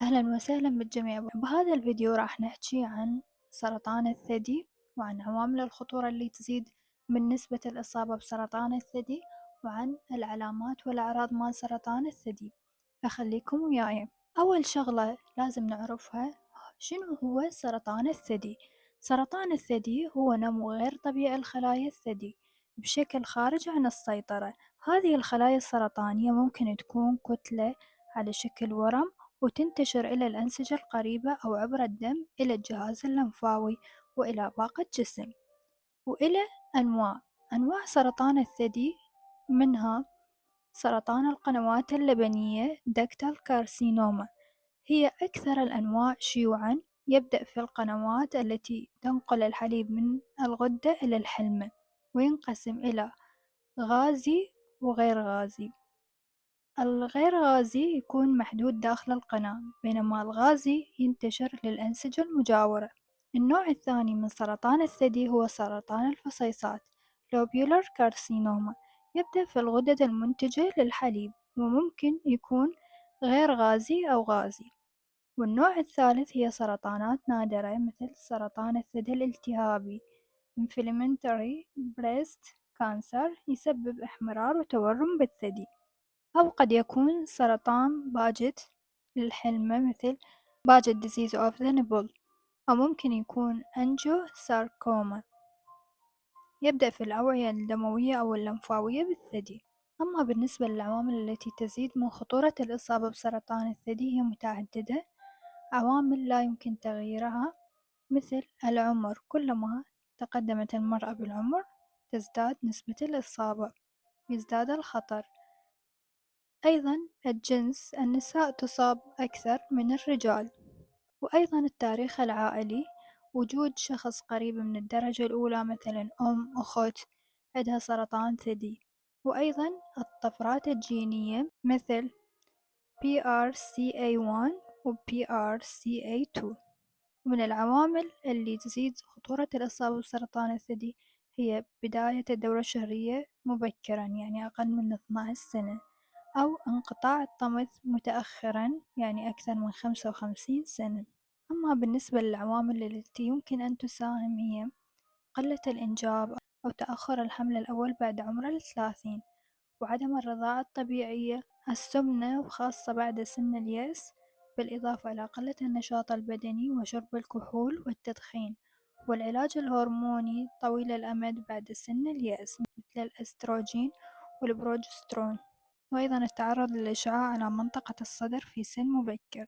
أهلا وسهلا بالجميع. بهذا الفيديو راح نحكي عن سرطان الثدي وعن عوامل الخطورة اللي تزيد من نسبة الإصابة بسرطان الثدي وعن العلامات والأعراض مال سرطان الثدي، فخليكم وياي. أول شغلة لازم نعرفها شنو هو سرطان الثدي. سرطان الثدي هو نمو غير طبيعي لخلايا الثدي بشكل خارج عن السيطرة. هذه الخلايا السرطانية ممكن تكون كتلة على شكل ورم وتنتشر إلى الأنسجة القريبة أو عبر الدم إلى الجهاز اللمفاوي وإلى باقي الجسم. وإلى أنواع سرطان الثدي، منها سرطان القنوات اللبنية ductal carcinoma، هي أكثر الأنواع شيوعًا. يبدأ في القنوات التي تنقل الحليب من الغدة إلى الحلمة، وينقسم إلى غازي وغير غازي. الغير غازي يكون محدود داخل القناة، بينما الغازي ينتشر للأنسجة المجاورة. النوع الثاني من سرطان الثدي هو سرطان الفصيصات lobular carcinoma، يبدأ في الغدد المنتجة للحليب وممكن يكون غير غازي أو غازي. والنوع الثالث هي سرطانات نادرة مثل سرطان الثدي الالتهابي inflammatory breast cancer، يسبب احمرار وتورم بالثدي. أو قد يكون سرطان باجت للحلمة مثل باجت disease of the nipple، أو ممكن يكون angiosarcoma، يبدأ في الأوعية الدموية أو اللمفاوية بالثدي. أما بالنسبة للعوامل التي تزيد من خطورة الإصابة بسرطان الثدي هي متعددة، عوامل لا يمكن تغييرها، مثل العمر، كلما تقدمت المرأة بالعمر تزداد نسبة الإصابة، يزداد الخطر. أيضًا الجنس، النساء تصاب أكثر من الرجال. وأيضًا التاريخ العائلي، وجود شخص قريب من الدرجة الأولى مثلًا أخت عندها سرطان ثدي. وأيضًا الطفرات الجينية مثل PRCA1 و PRCA2. ومن العوامل اللي تزيد خطورة الإصابة بسرطان الثدي هي بداية الدورة الشهرية مبكرًا، يعني أقل من 12 سنة، أو انقطاع الطمث متأخرًا، يعني أكثر من 55 سنة. أما بالنسبة للعوامل التي يمكن أن تساهم هي قلة الإنجاب أو تأخر الحمل الأول بعد عمر 30، وعدم الرضاعة الطبيعية، السمنة وخاصة بعد سن اليأس، بالإضافة إلى قلة النشاط البدني وشرب الكحول والتدخين، والعلاج الهرموني طويل الأمد بعد سن اليأس مثل الأستروجين والبروجسترون. وأيضًا التعرض للإشعاع على منطقة الصدر في سن مبكر.